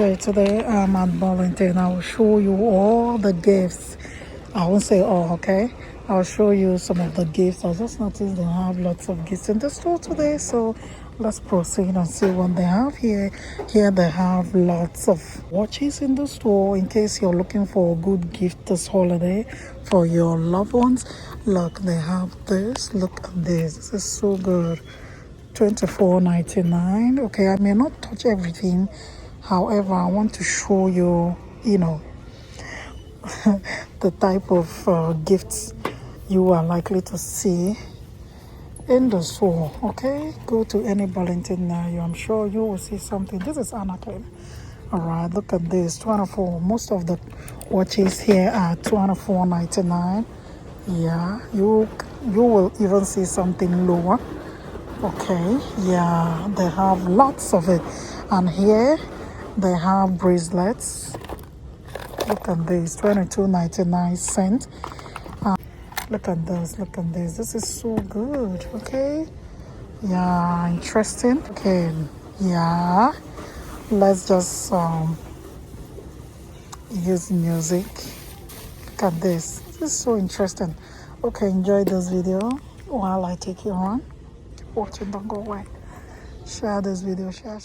Okay, today I'm at Burlington. I will show you all the gifts. I won't say all, okay? I'll show you some of the gifts. I just noticed they have lots of gifts in the store today, so let's proceed and see what they have here. Here they have lots of watches in the store in case you're looking for a good gift this holiday for your loved ones. Look, they have this. Look at this. This is so good. $24.99. Okay, I may not touch everything. However, I want to show you, the type of gifts you are likely to see in the store. Okay, go to any Burlington near you. I'm sure you will see something. This is Anakin. All right, look at this. 24. Most of the watches here are $24.99. Yeah, you will even see something lower. Okay, yeah, they have lots of it. And here they have bracelets. Look at this, 22.99 cents. Look at this, look at this. This is so good. Okay, yeah, interesting. Okay, yeah, let's just use music. Look at this. This is so interesting. Okay, enjoy this video while I take you on. Keep watching, don't go away. Share this video, share.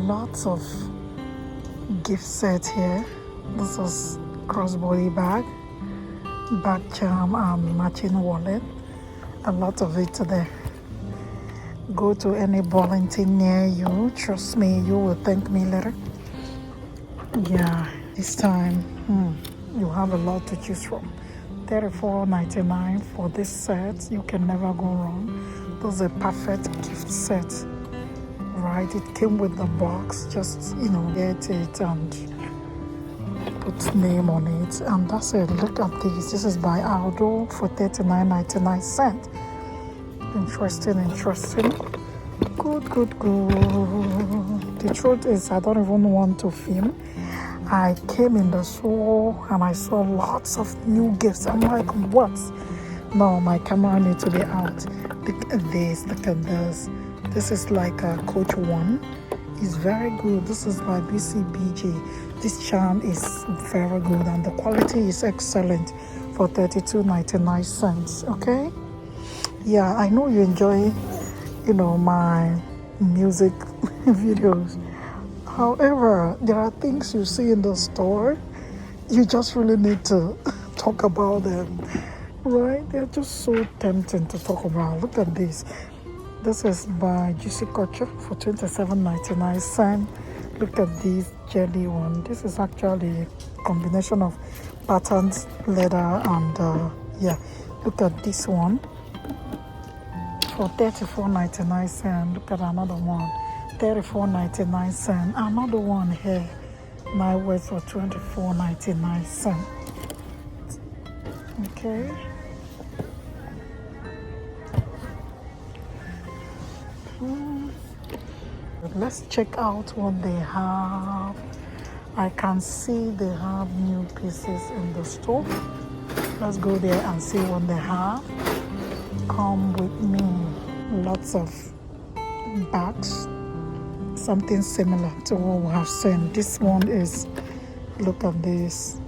lots of gift set here. This is crossbody bag charm and matching wallet. A lot of it there. Go to any Burlington near you. Trust me, you will thank me later. Yeah, this time you have a lot to choose from. $34.99 for this set. You can never go wrong. This is a perfect gift set, right? It came with the box. Just get it and put name on it, and that's it. Look at this. This is by Aldo for $39.99. Interesting. Good. The truth is, I don't even want to film. I came in the store and I saw lots of new gifts. I'm like, what? No, my camera needs to be out. Look at this. This is like a Coach One. It's very good. This is by BCBG. This charm is very good and the quality is excellent for $32.99. Okay? Yeah, I know you enjoy, my music videos. However, there are things you see in the store, you just really need to talk about them, right? They're just so tempting to talk about. Look at this. This is by Juicy Culture for $27.99. Look at this jelly one. This is actually a combination of patterned leather and look at this one for $34.99. Look at another one, $34.99. Another one here, my weight for $24.99. Okay. Let's check out what they have. I can see they have new pieces in the store. Let's go there and see what they have. Come with me. Lots of bags, something similar to what we have seen. This one is, look at this,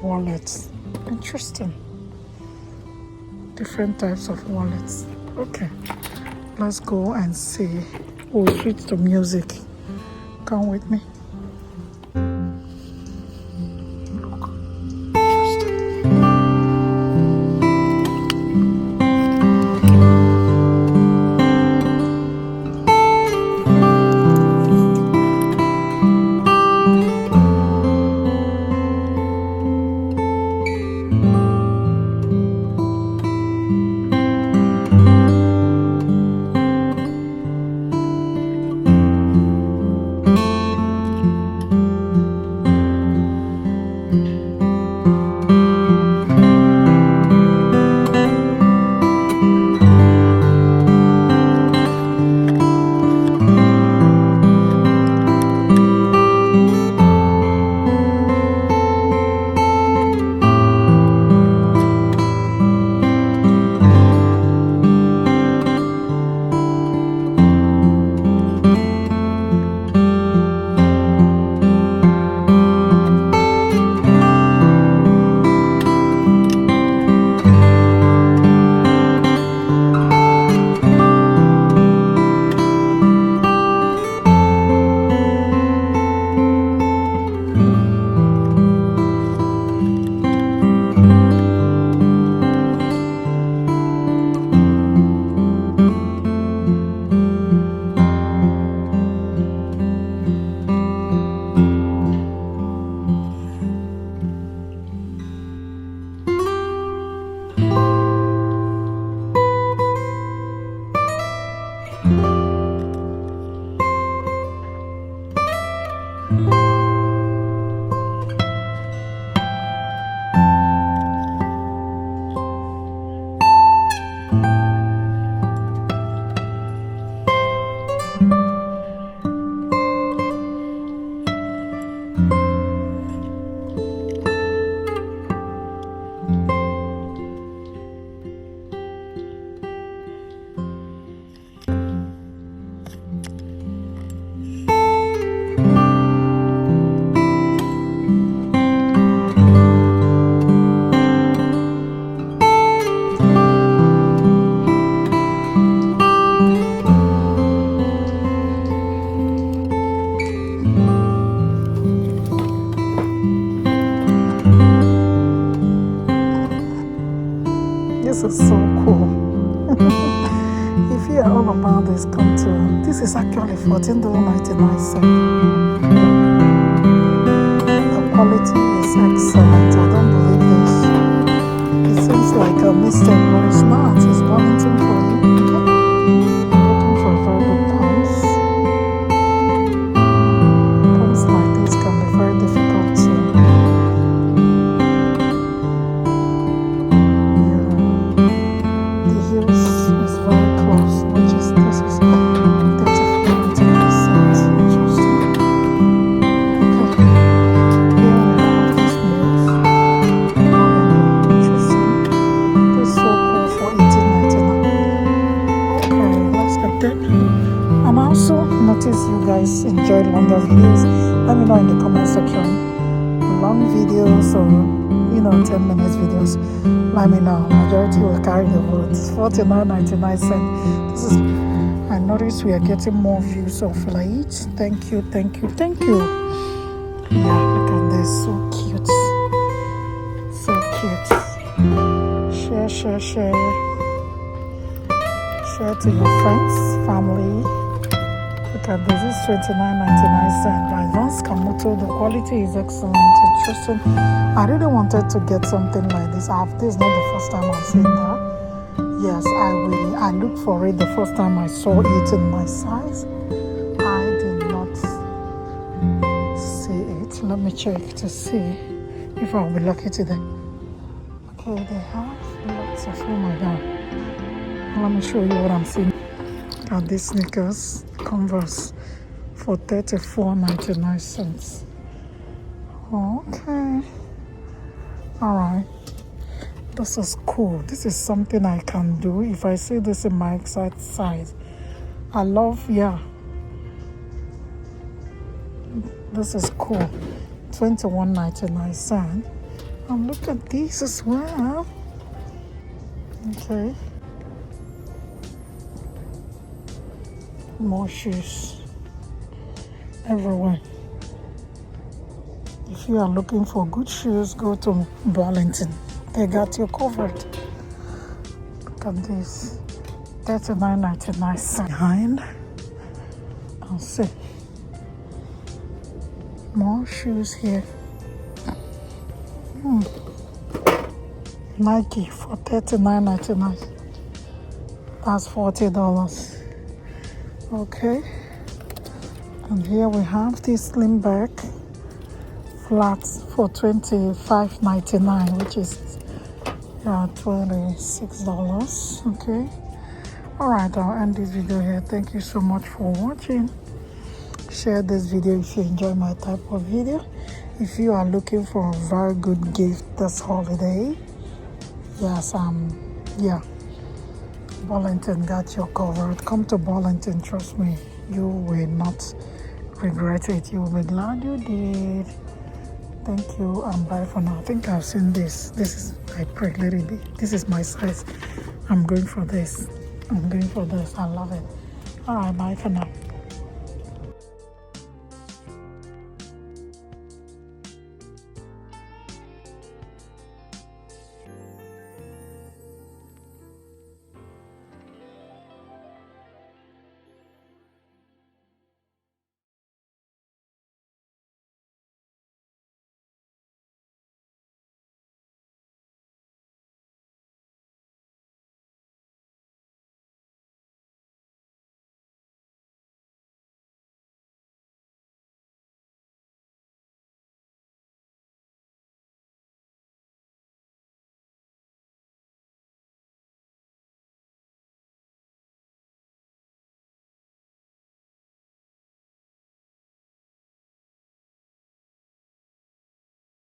wallets. Interesting. Different types of wallets. Okay, let's go and see. We'll switch to music. Come with me. This is so cool. If you are all about this, come to. This is actually $14.99. The quality is excellent. I don't believe this. It seems like a mistake, but it's not. It's Burlington for you. Okay? Looking for very good pumps. Pumps like this can be very difficult to. The heels is very close, which is this is 34.9%. Interesting. Okay. Here we have this move. Interesting. This is so cool for $18.99. Okay, let's get that. And also notice you guys enjoyed longer videos. Let me know in the comment section. Long videos or 10 minutes videos. Let me know. Majority will carry the vote. $49.99. This is. I noticed we are getting more views of each. Thank you. Yeah, look at this. So cute. Share. Share to your friends, family. Look at this. This is $29.99 by Advanced Kamoto. The quality is excellent. Interesting. I really wanted to get something like this. This is not the first time I've seen that. Yes, I looked for it the first time I saw it in my size. I did not see it. Let me check to see if I'll be lucky today. Okay, they have lots of. Oh my god. Let me show you what I'm seeing. At these sneakers, Converse, for $34.99. Okay. Alright. This is cool. This is something I can do if I see this in my exact size. I love, this is cool. $21.99. And look at these as well. Okay. More shoes everywhere. If you are looking for good shoes, go to Burlington. They got you covered. Look at this. $39.99 behind. I'll see. More shoes here. Nike for $39.99. That's $40. Okay. And here we have this slim bag. Flats for $25.99, which is $26. Okay. Alright, I'll end this video here. Thank you so much for watching. Share this video if you enjoy my type of video. If you are looking for a very good gift this holiday, yes, Burlington got you covered. Come to Burlington, trust me, you will not regret it. You will be glad you did. Thank you and bye for now. I think I've seen this. This is my pretty little bit. This is my size. I'm going for this. I love it. Alright, bye for now.